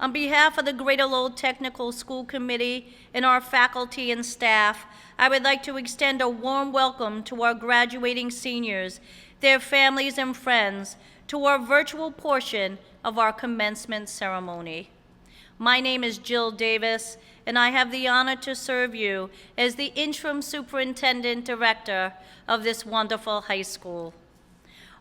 On behalf of the Greater Lowell Technical School Committee and our faculty and staff, I would like to extend a warm welcome to our graduating seniors, their families and friends, to our virtual portion of our commencement ceremony. My name is Jill Davis, and I have the honor to serve you as the Interim Superintendent Director of this wonderful high school.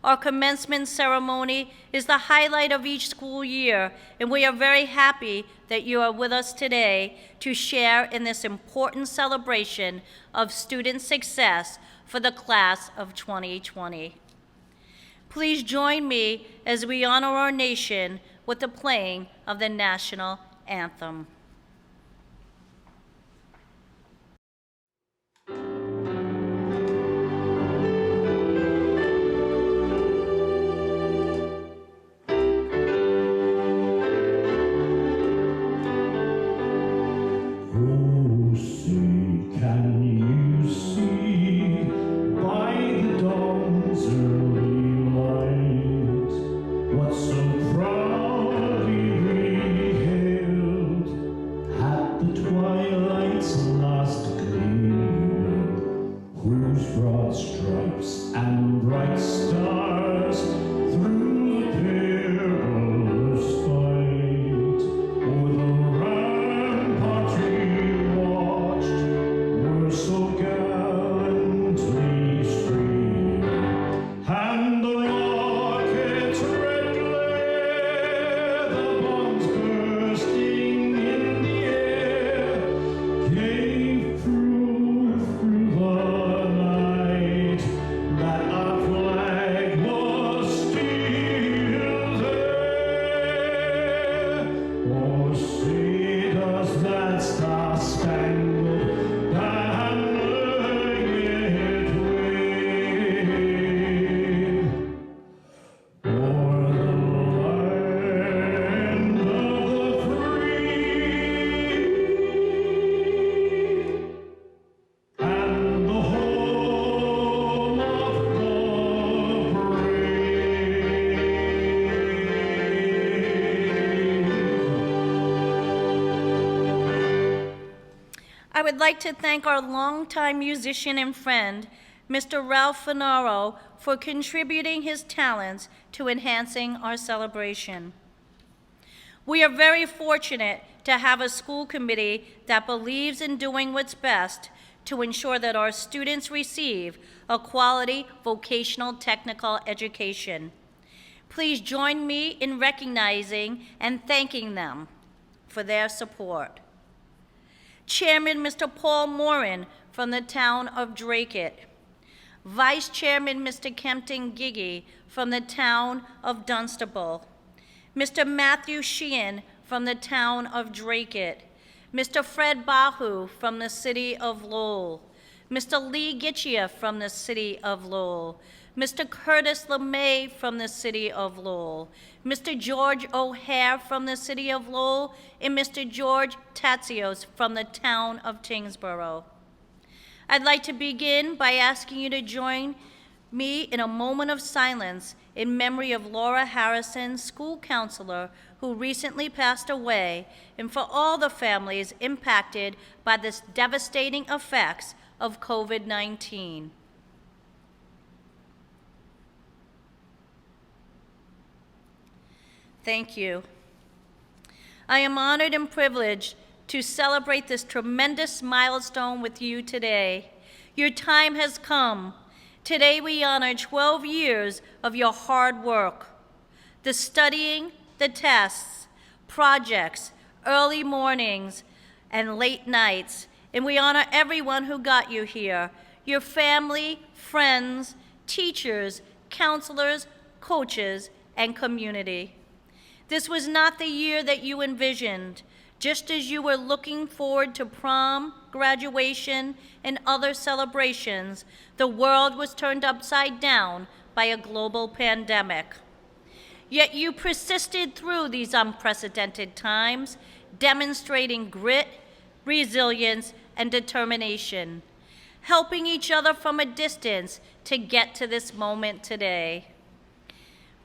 Our commencement ceremony is the highlight of each school year, and we are very happy that you are with us today to share in this important celebration of student success for the class of 2020. Please join me as we honor our nation with the playing of the national anthem. I would like to thank our longtime musician and friend, Mr. Ralph Finaro, for contributing his talents to enhancing our celebration. We are very fortunate to have a school committee that believes in doing what's best to ensure that our students receive a quality vocational technical education. Please join me in recognizing and thanking them for their support. Chairman Mr. Paul Morin from the town of Dracut. Vice Chairman Mr. Kempton Giggy from the town of Dunstable. Mr. Matthew Sheehan from the town of Dracut. Mr. Fred Bahu from the city of Lowell. Mr. Lee Gitchia from the city of Lowell. Mr. Curtis LeMay from the city of Lowell. Mr. George O'Hare from the city of Lowell, and Mr. George Tatsios from the town of Tingsboro. I'd like to begin by asking you to join me in a moment of silence in memory of Laura Harrison, school counselor who recently passed away, and for all the families impacted by the devastating effects of COVID-19. Thank you. I am honored and privileged to celebrate this tremendous milestone with you today. Your time has come. Today we honor 12 years of your hard work, the studying, the tests, projects, early mornings, and late nights, and we honor everyone who got you here, your family, friends, teachers, counselors, coaches, and community. This was not the year that you envisioned. Just as you were looking forward to prom, graduation, and other celebrations, the world was turned upside down by a global pandemic. Yet you persisted through these unprecedented times, demonstrating grit, resilience, and determination, helping each other from a distance to get to this moment today.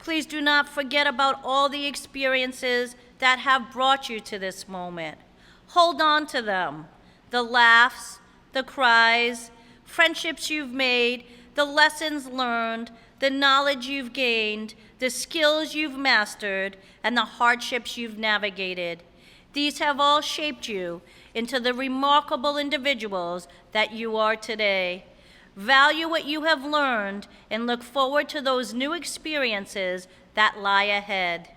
Please do not forget about all the experiences that have brought you to this moment. Hold on to them. The laughs, the cries, friendships you've made, the lessons learned, the knowledge you've gained, the skills you've mastered, and the hardships you've navigated. These have all shaped you into the remarkable individuals that you are today. Value what you have learned and look forward to those new experiences that lie ahead.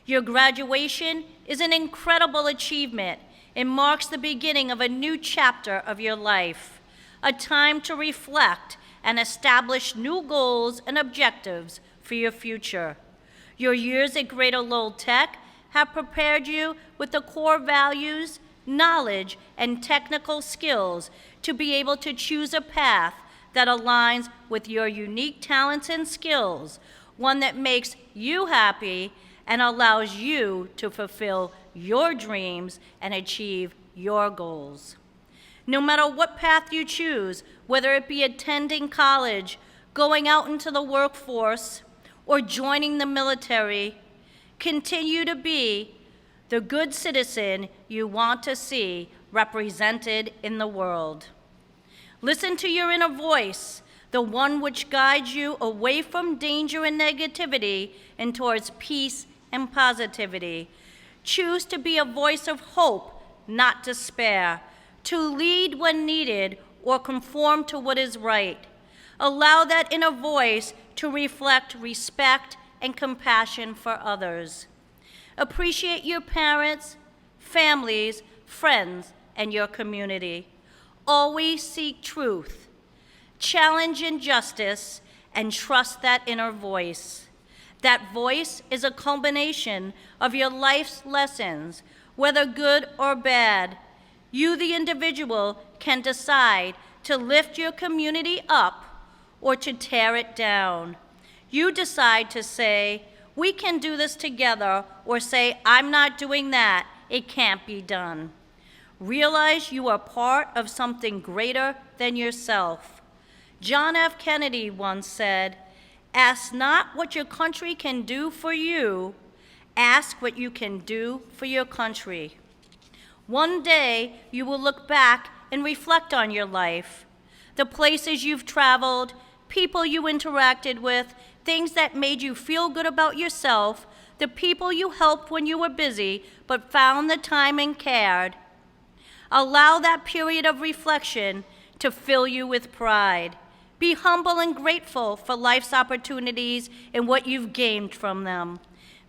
Your graduation is an incredible achievement and marks the beginning of a new chapter of your life, a time to reflect and establish new goals and objectives for your future. Your years at Greater Lowell Tech have prepared you with the core values, knowledge, and technical skills to be able to choose a path that aligns with your unique talents and skills, one that makes you happy and allows you to fulfill your dreams and achieve your goals. No matter what path you choose, whether it be attending college, going out into the workforce, or joining the military, continue to be the good citizen you want to see represented in the world. Listen to your inner voice, the one which guides you away from danger and negativity and towards peace and positivity. Choose to be a voice of hope, not despair, to lead when needed or conform to what is right. Allow that inner voice to reflect respect and compassion for others. Appreciate your parents, families, friends, and your community. Always seek truth, challenge injustice, and trust that inner voice. That voice is a culmination of your life's lessons, whether good or bad. You, the individual, can decide to lift your community up or to tear it down. You decide to say, "We can do this together," or say, "I'm not doing that, it can't be done." Realize you are part of something greater than yourself. John F. Kennedy once said, "Ask not what your country can do for you, ask what you can do for your country." One day, you will look back and reflect on your life, the places you've traveled, people you interacted with, things that made you feel good about yourself, the people you helped when you were busy but found the time and cared. Allow that period of reflection to fill you with pride. Be humble and grateful for life's opportunities and what you've gained from them.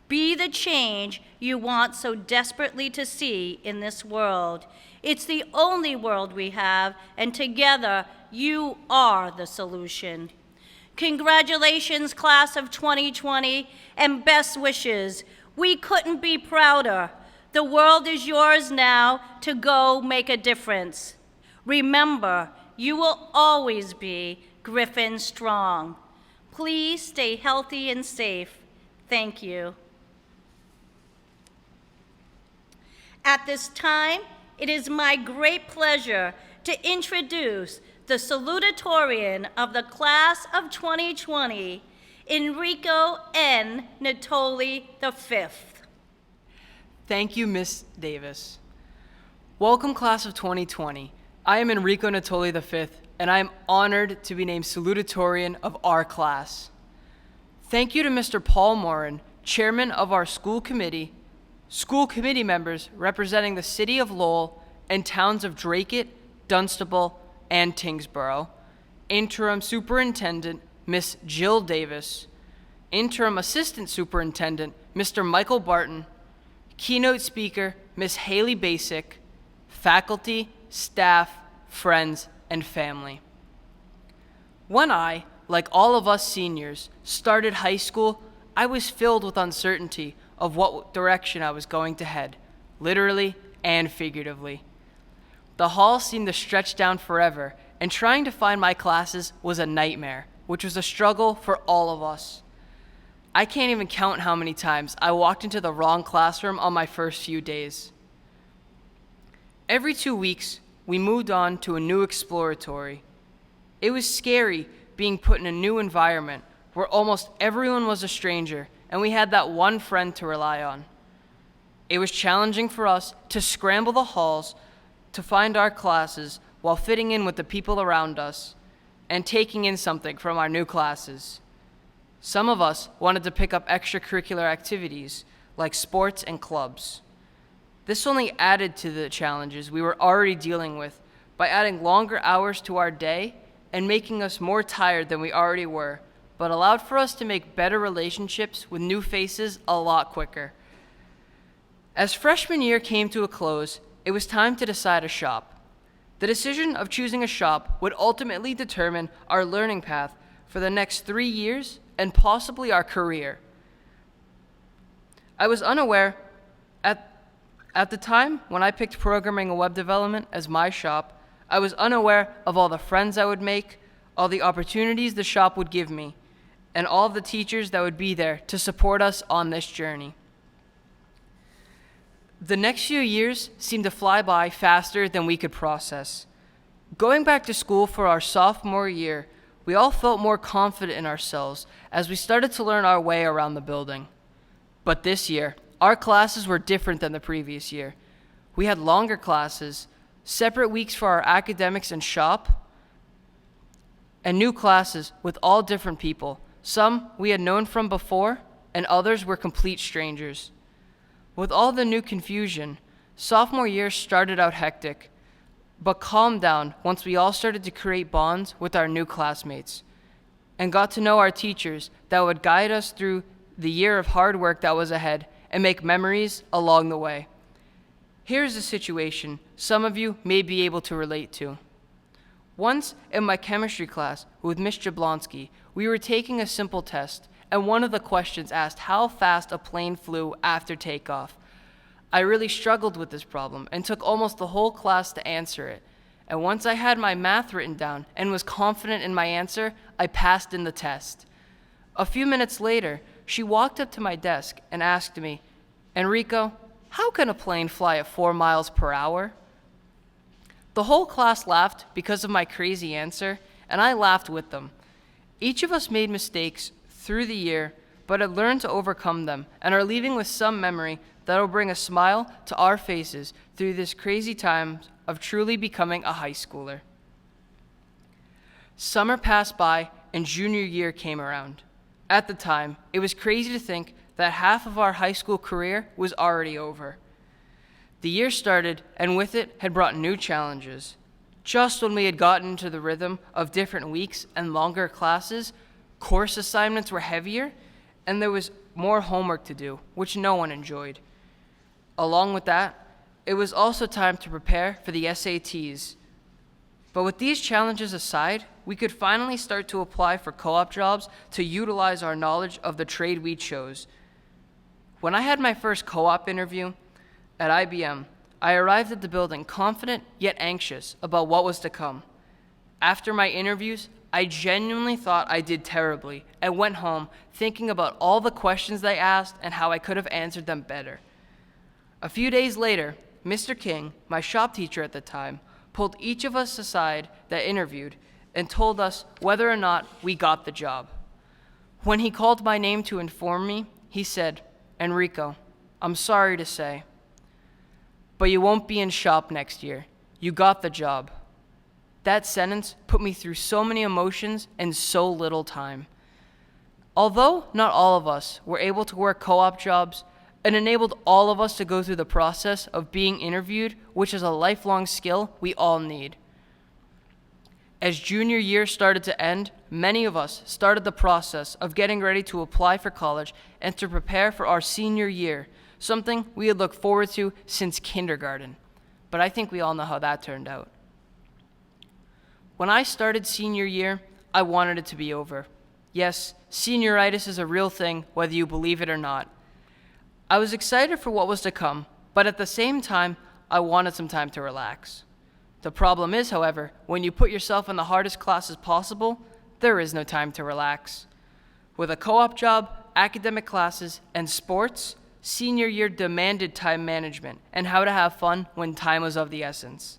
Be the change you want so desperately to see in this world. It's the only world we have, and together you are the solution. Congratulations, class of 2020, and best wishes. We couldn't be prouder. The world is yours now to go make a difference. Remember, you will always be Griffin Strong. Please stay healthy and safe. Thank you. At this time, it is my great pleasure to introduce the salutatorian of the class of 2020, Enrico N. Natoli V. Thank you, Ms. Davis. Welcome, class of 2020. I am Enrico Natoli V, and I am honored to be named salutatorian of our class. Thank you to Mr. Paul Morin, chairman of our school committee members representing the city of Lowell and towns of Dracut, Dunstable, and Tingsboro, interim superintendent, Miss Jill Davis, interim assistant superintendent, Mr. Michael Barton, keynote speaker, Miss Haylee Bacik, faculty, staff, friends, and family. When I, like all of us seniors, started high school, I was filled with uncertainty of what direction I was going to head, literally and figuratively. The hall seemed to stretch down forever, and trying to find my classes was a nightmare, which was a struggle for all of us. I can't even count how many times I walked into the wrong classroom on my first few days. Every 2 weeks, we moved on to a new exploratory. It was scary being put in a new environment where almost everyone was a stranger, and we had that one friend to rely on. It was challenging for us to scramble the halls to find our classes while fitting in with the people around us and taking in something from our new classes. Some of us wanted to pick up extracurricular activities like sports and clubs. This only added to the challenges we were already dealing with by adding longer hours to our day and making us more tired than we already were, but allowed for us to make better relationships with new faces a lot quicker. As freshman year came to a close, it was time to decide a shop. The decision of choosing a shop would ultimately determine our learning path for the next 3 years and possibly our career. I was unaware at the time when I picked programming and web development as my shop, I was unaware of all the friends I would make, all the opportunities the shop would give me, and all of the teachers that would be there to support us on this journey. The next few years seemed to fly by faster than we could process. Going back to school for our sophomore year, we all felt more confident in ourselves as we started to learn our way around the building. But this year, our classes were different than the previous year. We had longer classes, separate weeks for our academics and shop, and new classes with all different people. Some we had known from before, and others were complete strangers. With all the new confusion, sophomore year started out hectic, but calmed down once we all started to create bonds with our new classmates and got to know our teachers that would guide us through the year of hard work that was ahead and make memories along the way. Here's a situation some of you may be able to relate to. Once in my chemistry class with Miss Jablonski, we were taking a simple test, and one of the questions asked how fast a plane flew after takeoff. I really struggled with this problem and took almost the whole class to answer it. And once I had my math written down and was confident in my answer, I passed in the test. A few minutes later, she walked up to my desk and asked me, "Enrico, how can a plane fly at 4 miles per hour?" The whole class laughed because of my crazy answer, and I laughed with them. Each of us made mistakes through the year, but had learned to overcome them and are leaving with some memory that will bring a smile to our faces through this crazy time of truly becoming a high schooler. Summer passed by and junior year came around. At the time, it was crazy to think that half of our high school career was already over. The year started, and with it had brought new challenges. Just when we had gotten into the rhythm of different weeks and longer classes, course assignments were heavier, and there was more homework to do, which no one enjoyed. Along with that, it was also time to prepare for the SATs. But with these challenges aside, we could finally start to apply for co-op jobs to utilize our knowledge of the trade we chose. When I had my first co-op interview at IBM, I arrived at the building confident yet anxious about what was to come. After my interviews, I genuinely thought I did terribly and went home thinking about all the questions they asked and how I could have answered them better. A few days later, Mr. King, my shop teacher at the time, pulled each of us aside that interviewed and told us whether or not we got the job. When he called my name to inform me, he said, "Enrico, I'm sorry to say, but you won't be in shop next year. You got the job." That sentence put me through so many emotions in so little time. Although not all of us were able to work co-op jobs, it enabled all of us to go through the process of being interviewed, which is a lifelong skill we all need. As junior year started to end, many of us started the process of getting ready to apply for college and to prepare for our senior year, something we had looked forward to since kindergarten. But I think we all know how that turned out. When I started senior year, I wanted it to be over. Yes, senioritis is a real thing, whether you believe it or not. I was excited for what was to come, but at the same time, I wanted some time to relax. The problem is, however, when you put yourself in the hardest classes possible, there is no time to relax. With a co-op job, academic classes, and sports, senior year demanded time management and how to have fun when time was of the essence.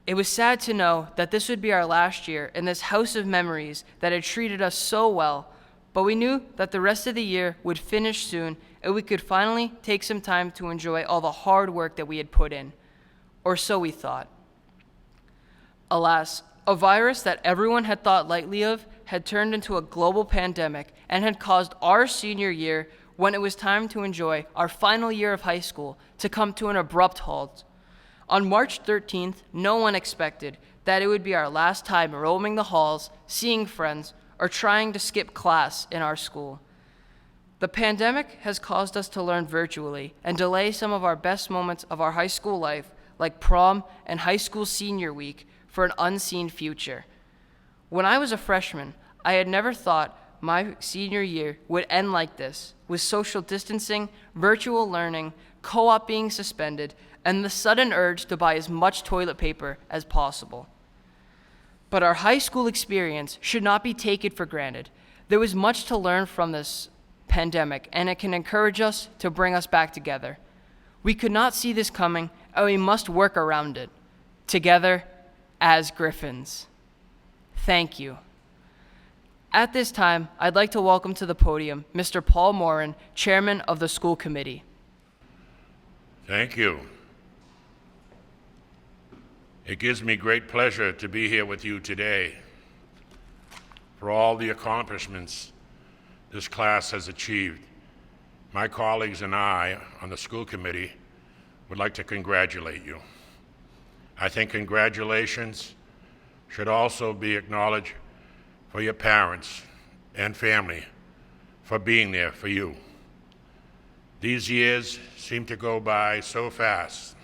It was sad to know that this would be our last year in this house of memories that had treated us so well, but we knew that the rest of the year would finish soon and we could finally take some time to enjoy all the hard work that we had put in. Or so we thought. Alas, a virus that everyone had thought lightly of had turned into a global pandemic and had caused our senior year, when it was time to enjoy our final year of high school, to come to an abrupt halt. On March 13th, no one expected that it would be our last time roaming the halls, seeing friends, or trying to skip class in our school. The pandemic has caused us to learn virtually and delay some of our best moments of our high school life, like prom and high school senior week, for an unseen future. When I was a freshman, I had never thought my senior year would end like this, with social distancing, virtual learning, co-op being suspended, and the sudden urge to buy as much toilet paper as possible. But our high school experience should not be taken for granted. There was much to learn from this pandemic, and it can encourage us to bring us back together. We could not see this coming, and we must work around it, together as Griffins. Thank you. At this time, I'd like to welcome to the podium Mr. Paul Morin, Chairman of the School Committee. Thank you. It gives me great pleasure to be here with you today. For all the accomplishments this class has achieved, my colleagues and I on the school committee would like to congratulate you. I think congratulations should also be acknowledged for your parents and family for being there for you. These years seem to go by so fast,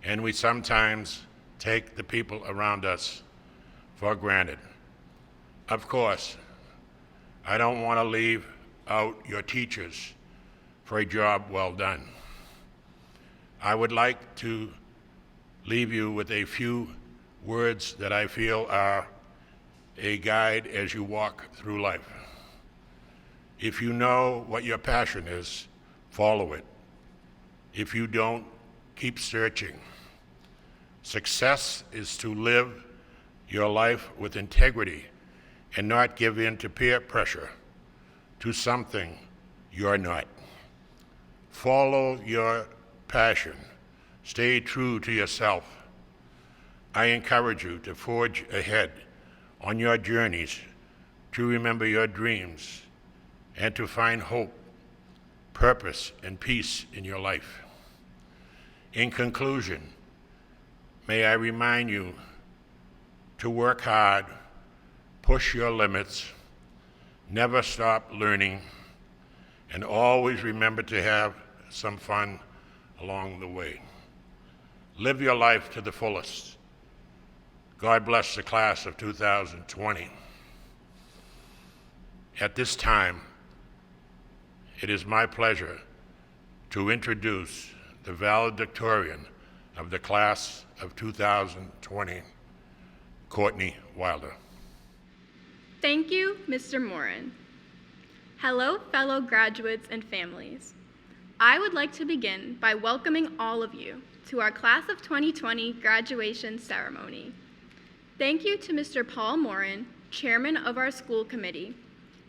and we sometimes take the people around us for granted. Of course, I don't want to leave out your teachers for a job well done. I would like to leave you with a few words that I feel are a guide as you walk through life. If you know what your passion is, follow it. If you don't, keep searching. Success is to live your life with integrity and not give in to peer pressure to something you're not. Follow your passion. Stay true to yourself. I encourage you to forge ahead on your journeys, to remember your dreams, and to find hope, purpose, and peace in your life. In conclusion, may I remind you to work hard, push your limits, never stop learning, and always remember to have some fun along the way. Live your life to the fullest. God bless the class of 2020. At this time, it is my pleasure to introduce the valedictorian of the class of 2020, Courtney Wilder. Thank you, Mr. Morin. Hello, fellow graduates and families. I would like to begin by welcoming all of you to our Class of 2020 graduation ceremony. Thank you to Mr. Paul Morin, Chairman of our school committee,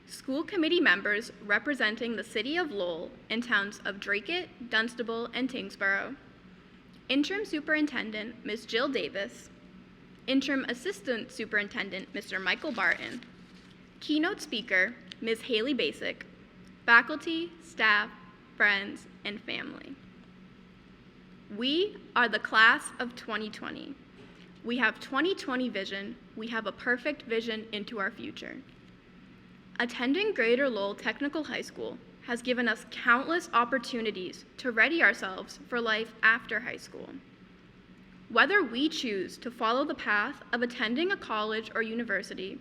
school committee members representing the City of Lowell and towns of Dracut, Dunstable, and Tingsboro, Interim Superintendent, Ms. Jill Davis, Interim Assistant Superintendent, Mr. Michael Barton, Keynote Speaker, Ms. Haylee Bacik, faculty, staff, friends, and family. We are the Class of 2020. We have 2020 vision. We have a perfect vision into our future. Attending Greater Lowell Technical High School has given us countless opportunities to ready ourselves for life after high school. Whether we choose to follow the path of attending a college or university,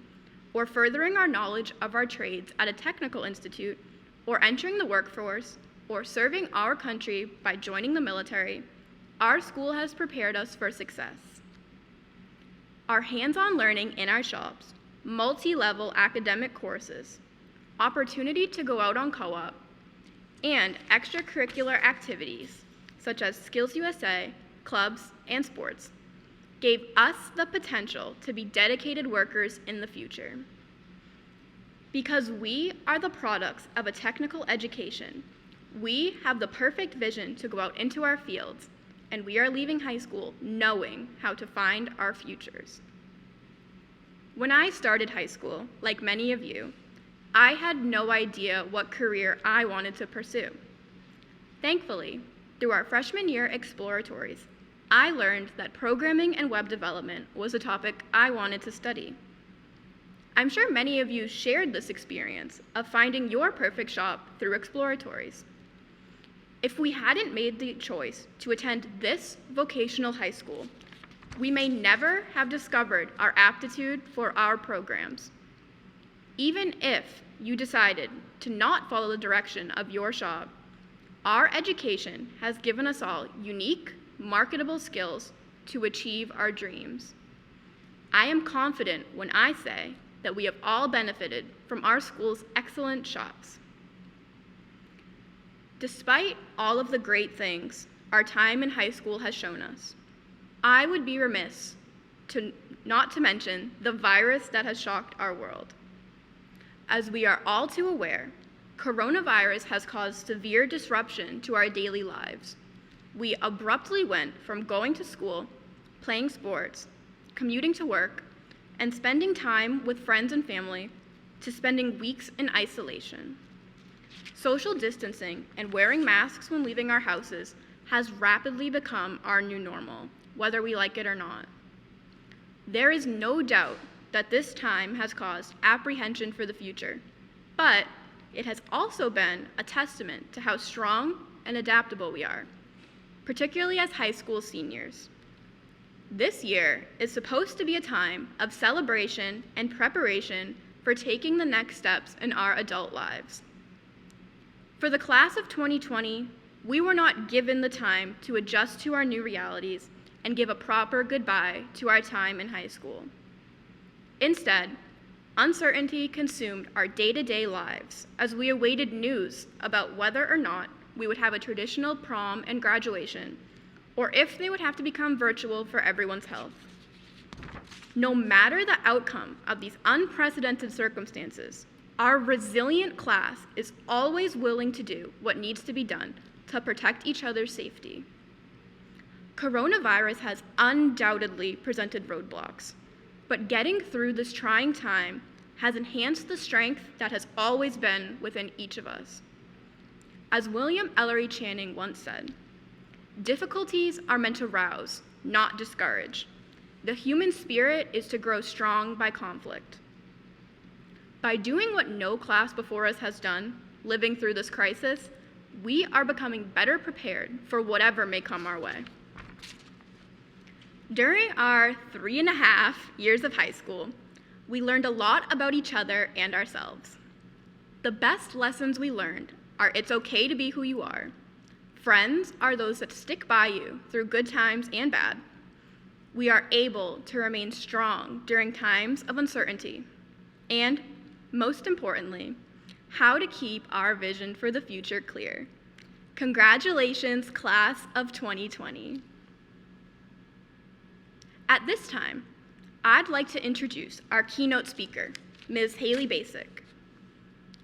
or furthering our knowledge of our trades at a technical institute, or entering the workforce, or serving our country by joining the military, our school has prepared us for success. Our hands-on learning in our shops, multi-level academic courses, opportunity to go out on co-op, and extracurricular activities such as Skills USA, clubs, and sports gave us the potential to be dedicated workers in the future. Because we are the products of a technical education, we have the perfect vision to go out into our fields, and we are leaving high school knowing how to find our futures. When I started high school, like many of you, I had no idea what career I wanted to pursue. Thankfully, through our freshman year exploratories, I learned that programming and web development was a topic I wanted to study. I'm sure many of you shared this experience of finding your perfect shop through exploratories. If we hadn't made the choice to attend this vocational high school, we may never have discovered our aptitude for our programs. Even if you decided to not follow the direction of your shop, our education has given us all unique, marketable skills to achieve our dreams. I am confident when I say that we have all benefited from our school's excellent shops. Despite all of the great things our time in high school has shown us, I would be remiss not to mention the virus that has shocked our world. As we are all too aware, coronavirus has caused severe disruption to our daily lives. We abruptly went from going to school, playing sports, commuting to work, and spending time with friends and family to spending weeks in isolation. Social distancing and wearing masks when leaving our houses has rapidly become our new normal, whether we like it or not. There is no doubt that this time has caused apprehension for the future, but it has also been a testament to how strong and adaptable we are, particularly as high school seniors. This year is supposed to be a time of celebration and preparation for taking the next steps in our adult lives. For the class of 2020, we were not given the time to adjust to our new realities and give a proper goodbye to our time in high school. Instead, uncertainty consumed our day-to-day lives as we awaited news about whether or not we would have a traditional prom and graduation, or if they would have to become virtual for everyone's health. No matter the outcome of these unprecedented circumstances, our resilient class is always willing to do what needs to be done to protect each other's safety. Coronavirus has undoubtedly presented roadblocks, but getting through this trying time has enhanced the strength that has always been within each of us. As William Ellery Channing once said, "Difficulties are meant to rouse, not discourage. The human spirit is to grow strong by conflict." By doing what no class before us has done, living through this crisis, we are becoming better prepared for whatever may come our way. During our 3.5 years of high school, we learned a lot about each other and ourselves. The best lessons we learned are it's okay to be who you are. Friends are those that stick by you through good times and bad. We are able to remain strong during times of uncertainty. And, most importantly, how to keep our vision for the future clear. Congratulations, class of 2020. At this time, I'd like to introduce our keynote speaker, Ms. Haylee Bacik.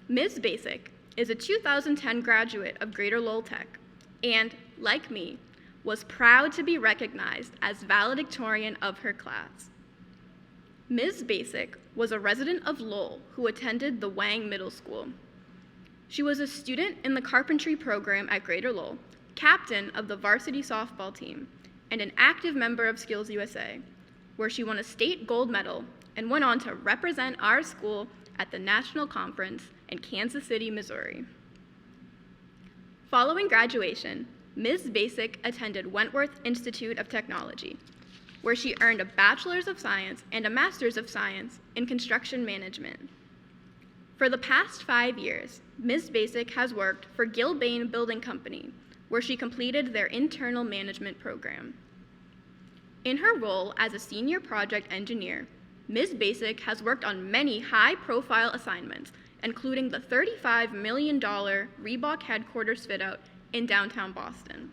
Ms. Bacik is a 2010 graduate of Greater Lowell Tech and, like me, was proud to be recognized as valedictorian of her class. Ms. Bacik was a resident of Lowell who attended the Wang Middle School. She was a student in the carpentry program at Greater Lowell, captain of the varsity softball team, and an active member of Skills USA, where she won a state gold medal and went on to represent our school at the national conference in Kansas City, Missouri. Following graduation, Ms. Bacik attended Wentworth Institute of Technology, where she earned a Bachelor's of Science and a Master's of Science in Construction Management. For the past 5 years, Ms. Bacik has worked for Gilbane Building Company, where she completed their internal management program. In her role as a senior project engineer, Ms. Bacik has worked on many high-profile assignments, including the $35 million Reebok headquarters fit-out in downtown Boston.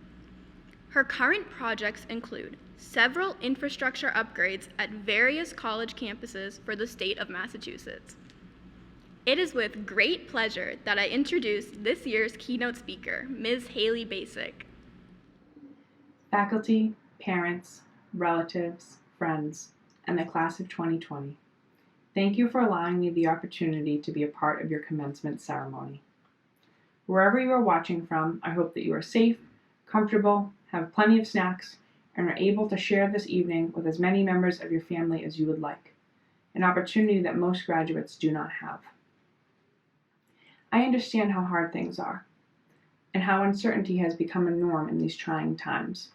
Her current projects include several infrastructure upgrades at various college campuses for the state of Massachusetts. It is with great pleasure that I introduce this year's keynote speaker, Ms. Haylee Bacik. Faculty, parents, relatives, friends, and the class of 2020, thank you for allowing me the opportunity to be a part of your commencement ceremony. Wherever you are watching from, I hope that you are safe, comfortable, have plenty of snacks, and are able to share this evening with as many members of your family as you would like, an opportunity that most graduates do not have. I understand how hard things are, and how uncertainty has become a norm in these trying times.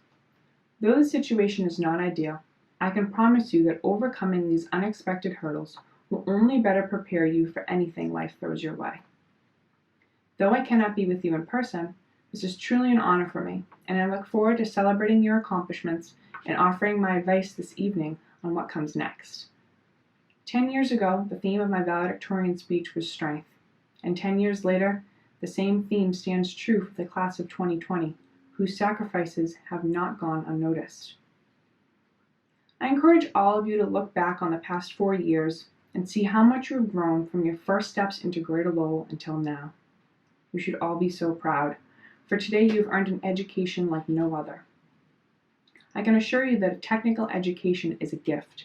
Though the situation is not ideal, I can promise you that overcoming these unexpected hurdles will only better prepare you for anything life throws your way. Though I cannot be with you in person, this is truly an honor for me, and I look forward to celebrating your accomplishments and offering my advice this evening on what comes next. 10 years ago, the theme of my valedictorian speech was strength, and 10 years later, the same theme stands true for the class of 2020, whose sacrifices have not gone unnoticed. I encourage all of you to look back on the past 4 years and see how much you have grown from your first steps into Greater Lowell until now. You should all be so proud, for today you have earned an education like no other. I can assure you that a technical education is a gift,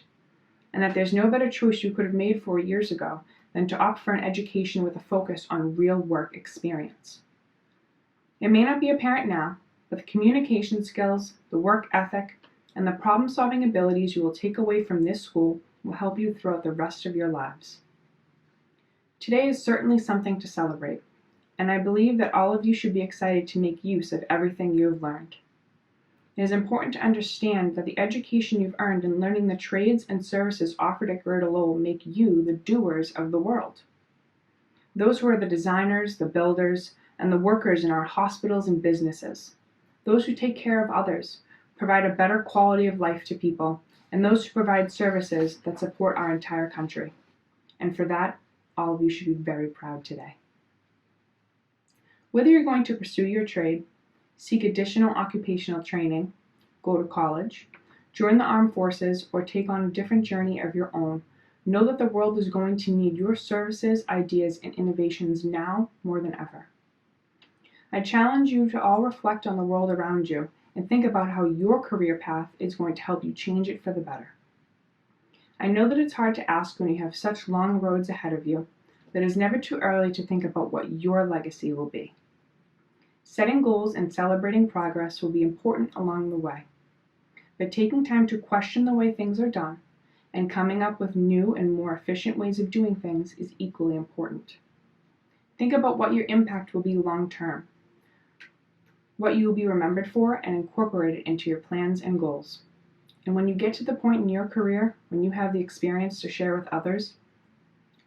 and that there's no better choice you could have made 4 years ago than to opt for an education with a focus on real work experience. It may not be apparent now, but the communication skills, the work ethic, and the problem-solving abilities you will take away from this school will help you throughout the rest of your lives. Today is certainly something to celebrate, and I believe that all of you should be excited to make use of everything you have learned. It is important to understand that the education you've earned in learning the trades and services offered at Greater Lowell make you the doers of the world. Those who are the designers, the builders, and the workers in our hospitals and businesses. Those who take care of others, provide a better quality of life to people, and those who provide services that support our entire country. And for that, all of you should be very proud today. Whether you're going to pursue your trade, seek additional occupational training, go to college, join the armed forces, or take on a different journey of your own, know that the world is going to need your services, ideas, and innovations now more than ever. I challenge you to all reflect on the world around you and think about how your career path is going to help you change it for the better. I know that it's hard to ask when you have such long roads ahead of you, but it's never too early to think about what your legacy will be. Setting goals and celebrating progress will be important along the way, but taking time to question the way things are done and coming up with new and more efficient ways of doing things is equally important. Think about what your impact will be long term, what you will be remembered for, and incorporate it into your plans and goals. And when you get to the point in your career when you have the experience to share with others,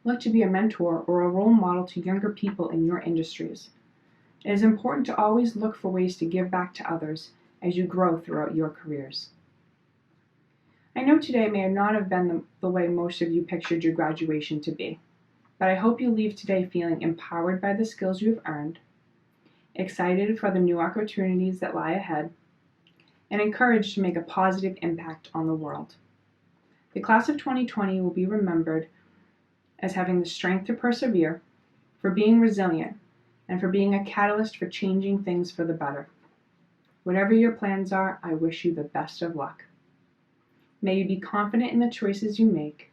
look to be a mentor or a role model to younger people in your industries. It is important to always look for ways to give back to others as you grow throughout your careers. I know today may not have been the way most of you pictured your graduation to be, but I hope you leave today feeling empowered by the skills you have earned, excited for the new opportunities that lie ahead, and encouraged to make a positive impact on the world. The class of 2020 will be remembered as having the strength to persevere, for being resilient, and for being a catalyst for changing things for the better. Whatever your plans are, I wish you the best of luck. May you be confident in the choices you make,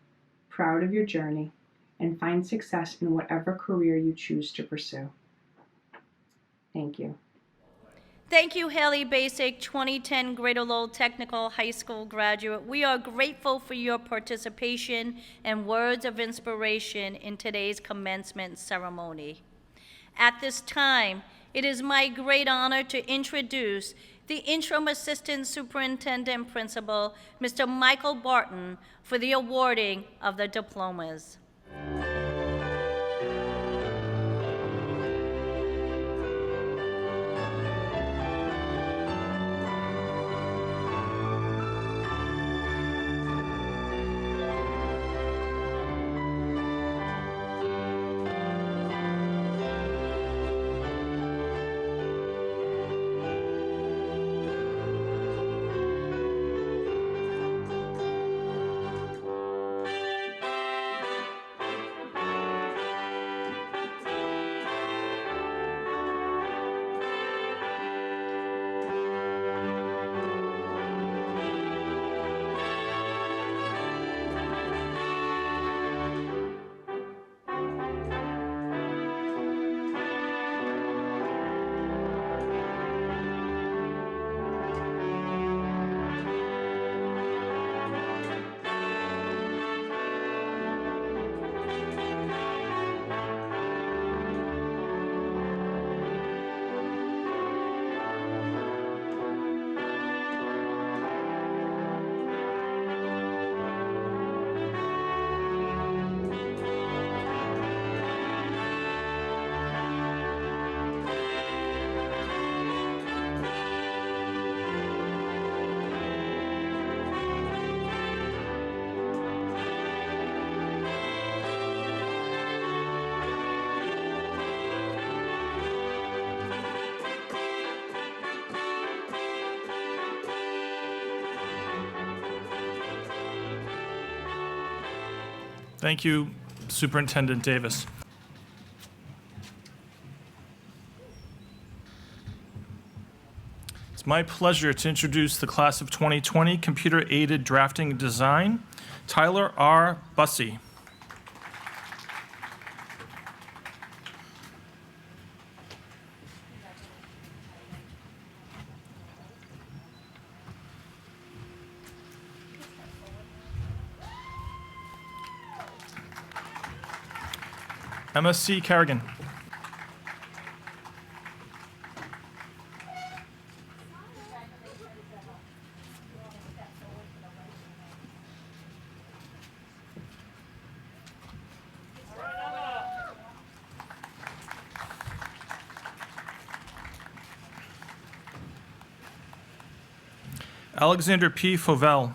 proud of your journey, and find success in whatever career you choose to pursue. Thank you. Thank you, Haylee Bacik, 2010 Greater Lowell Technical High School graduate. We are grateful for your participation and words of inspiration in today's commencement ceremony. At this time, it is my great honor to introduce the Interim Assistant Superintendent Principal, Mr. Michael Barton, for the awarding of the diplomas. Thank you, Superintendent Davis. It's my pleasure to introduce the class of 2020 computer-aided drafting and design, Tyler R. Bussey. Emma C. Carrigan. Alexander P. Fauvel.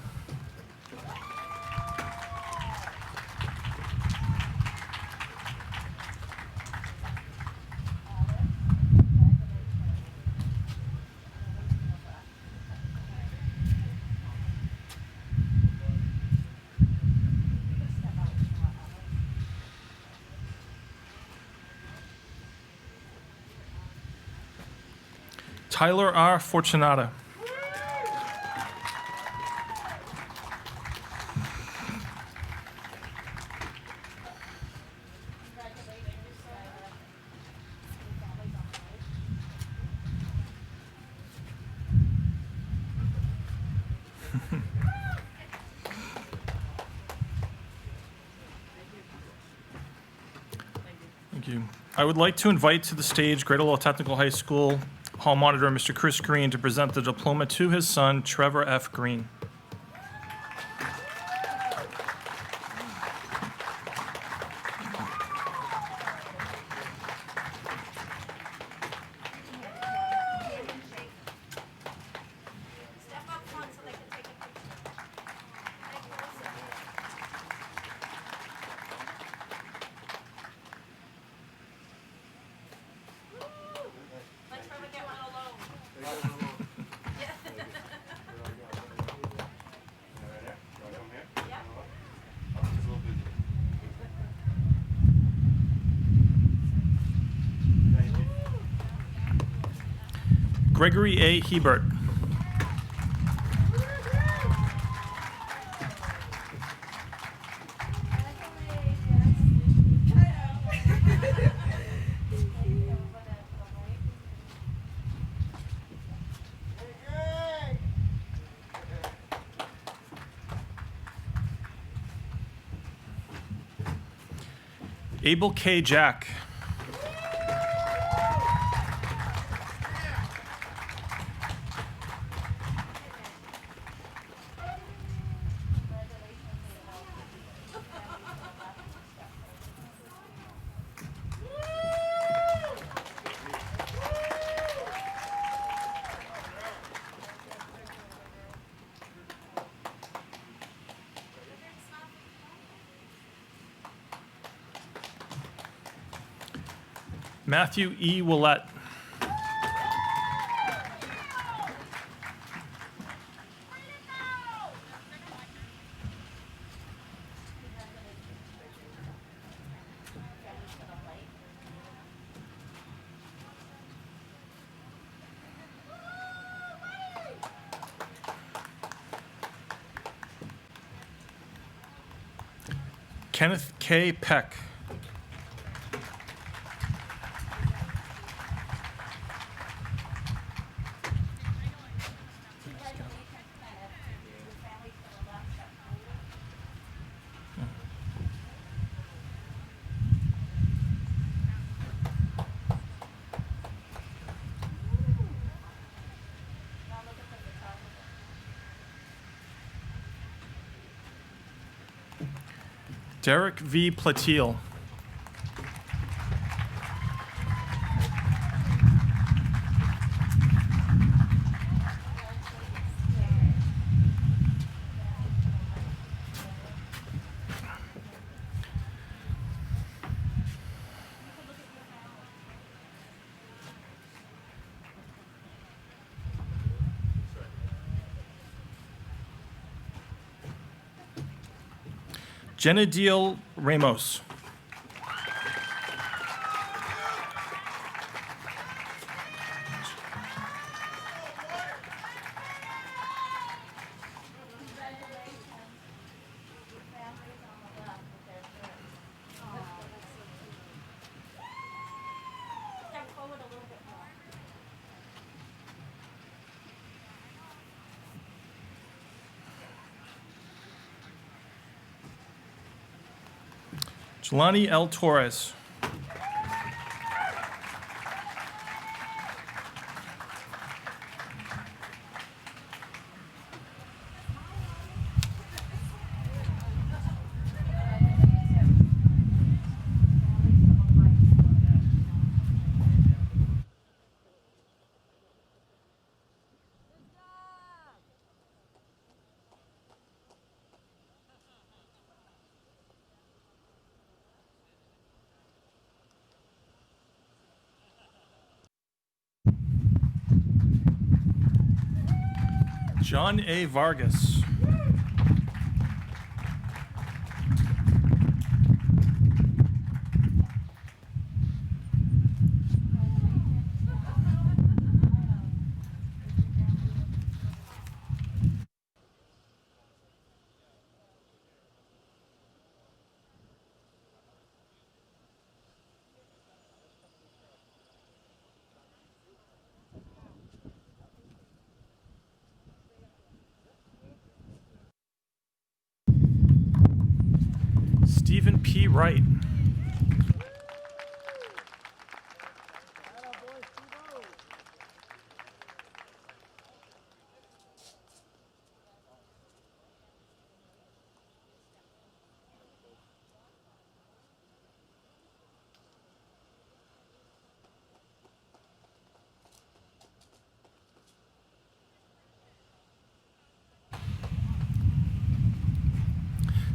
Tyler R. Fortunata. Thank you. I would like to invite to the stage Greater Lowell Technical High School Hall Monitor, Mr. Chris Green, to present the diploma to his son, Trevor F. Green. Gregory A. Hebert. Abel K. Jack. Matthew E. Willett. Kenneth K. Peck. Derek V. Platil. Genadiel Ramos. Jelani L. Torres. John A. Vargas. Stephen P. Wright.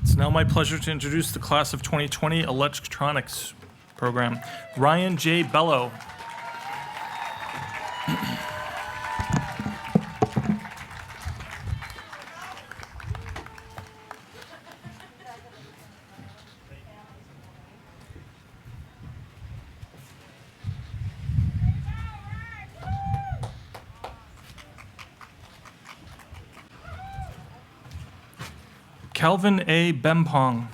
It's now my pleasure to introduce the class of 2020 Electronics program. Ryan J. Bello. Calvin A. Bempong.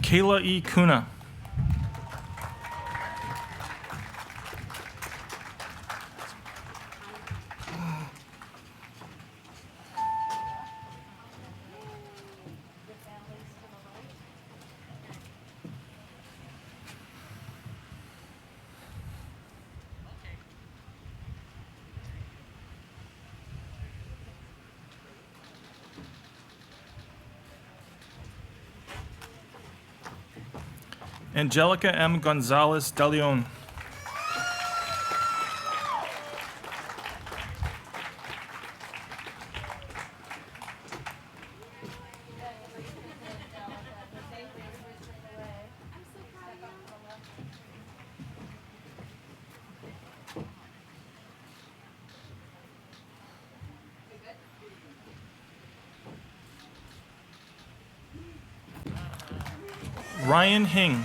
Kayla E. Kuna. Angelica M. Gonzalez De Leon. Ryan Hing.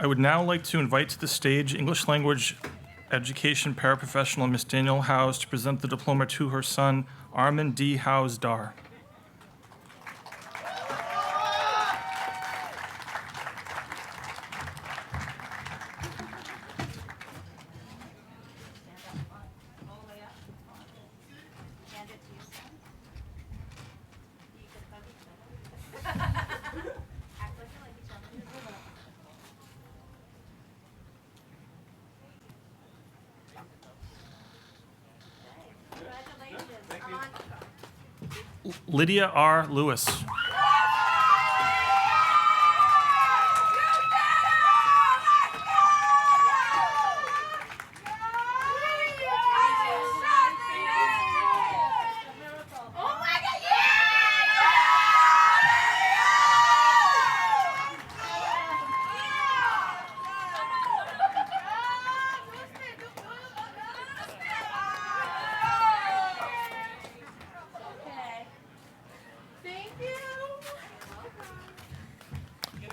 I would now like to invite to the stage English language education paraprofessional Miss Danielle Howes to present the diploma to her son, Armin D. Howes Dar. Lydia R. Lewis.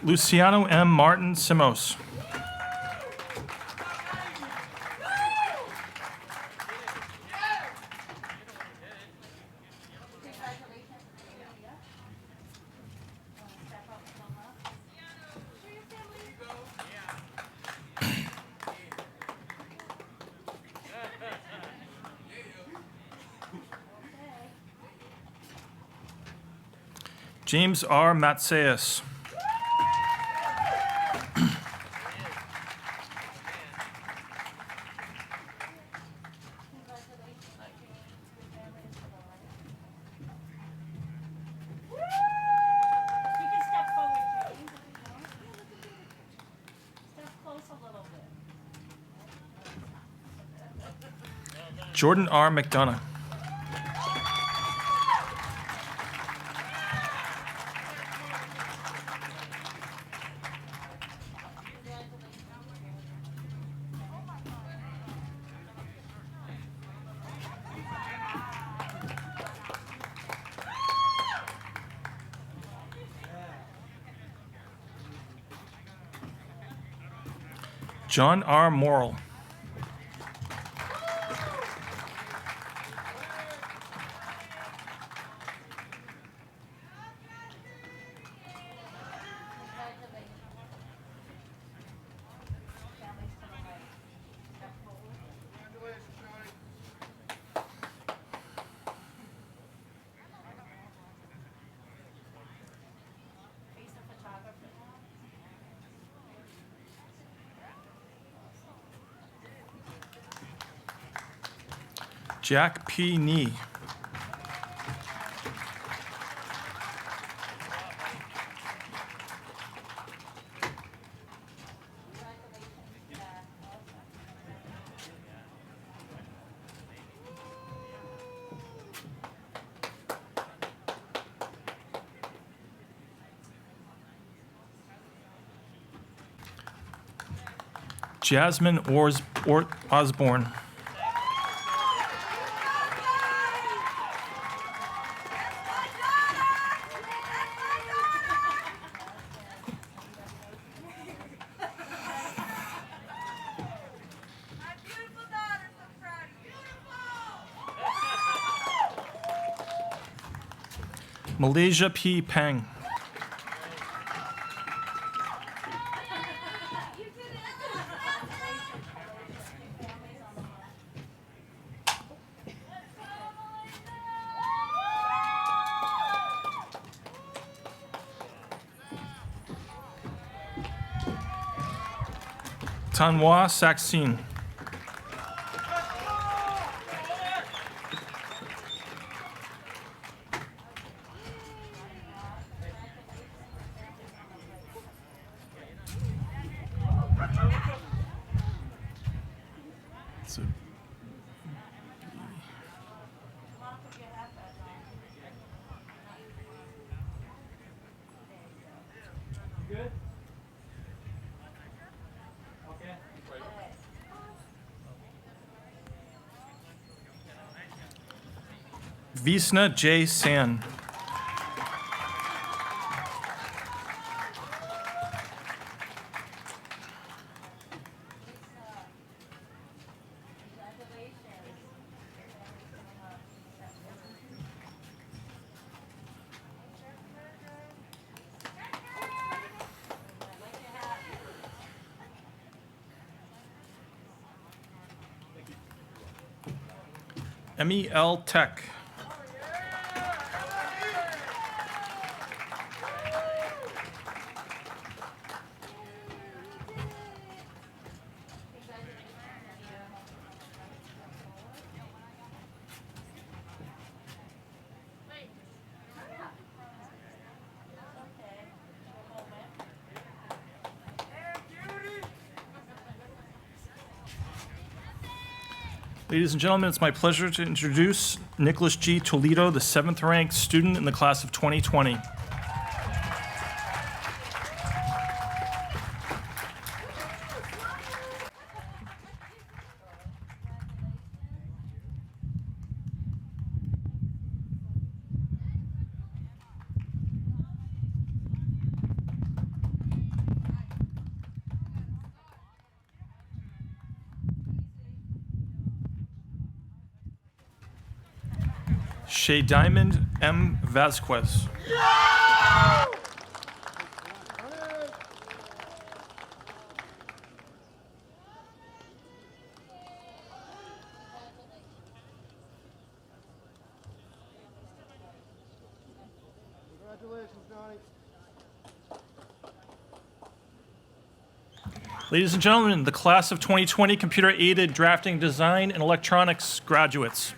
Luciano M. Martin Simos. James R. Matseus. You can step forward, James. Step close a little bit. Jordan R. McDonough. John R. Morrill. Jack P. Nee. Jasmine Osborne. Malaysia P. Peng. Tanwa Saxene. So, Visna J. San. MEL Tech. Ladies and gentlemen, it's my pleasure to introduce Nicholas G. Toledo, the 7th ranked student in the class of 2020. Shea Diamond M. Vasquez. Ladies and gentlemen, the class of 2020 computer-aided drafting, design, and electronics graduates.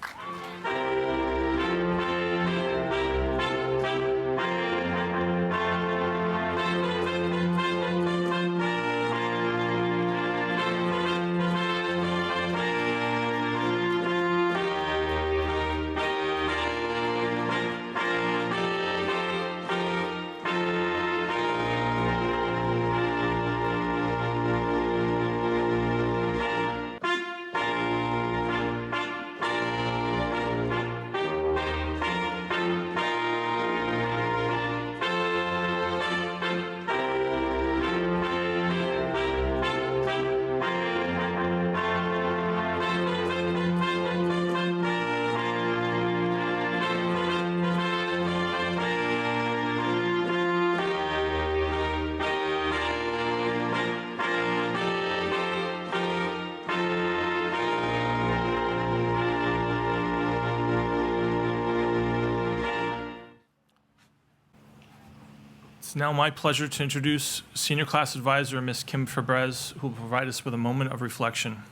It's now my pleasure to introduce Senior Class Advisor, Ms. Kim Fabrez, who will provide us with a moment of reflection.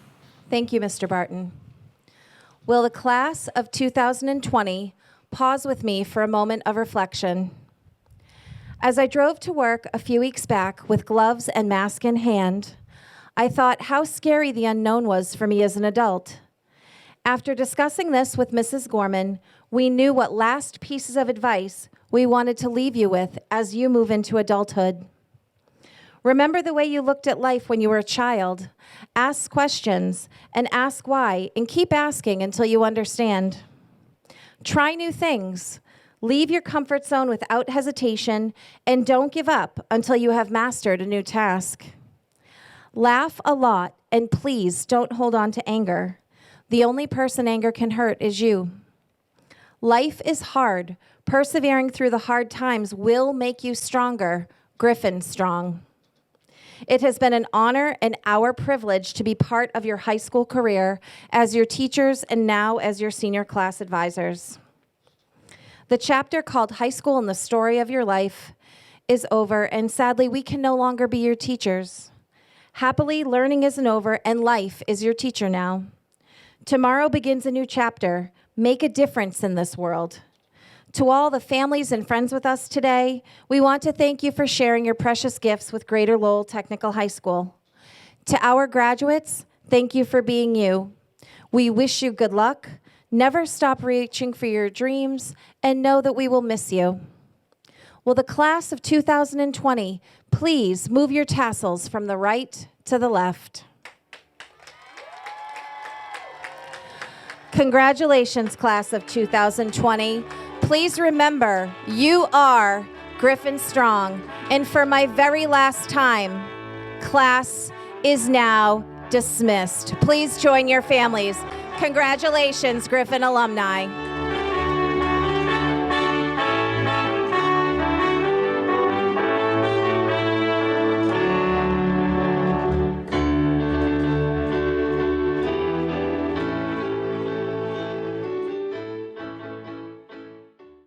Thank you, Mr. Barton. Will the class of 2020 pause with me for a moment of reflection? As I drove to work a few weeks back with gloves and mask in hand, I thought how scary the unknown was for me as an adult. After discussing this with Mrs. Gorman, we knew what last pieces of advice we wanted to leave you with as you move into adulthood. Remember the way you looked at life when you were a child. Ask questions and ask why, and keep asking until you understand. Try new things. Leave your comfort zone without hesitation, and don't give up until you have mastered a new task. Laugh a lot, and please don't hold on to anger. The only person anger can hurt is you. Life is hard. Persevering through the hard times will make you stronger. Griffin strong. It has been an honor and our privilege to be part of your high school career as your teachers and now as your senior class advisors. The chapter called High School and the Story of Your Life is over, and sadly, we can no longer be your teachers. Happily, learning isn't over, and life is your teacher now. Tomorrow begins a new chapter. Make a difference in this world. To all the families and friends with us today, we want to thank you for sharing your precious gifts with Greater Lowell Technical High School. To our graduates, thank you for being you. We wish you good luck. Never stop reaching for your dreams, and know that we will miss you. Will the class of 2020 please move your tassels from the right to the left? Congratulations, class of 2020. Please remember, you are Griffin Strong. And for my very last time, class is now dismissed. Please join your families. Congratulations, Griffin alumni.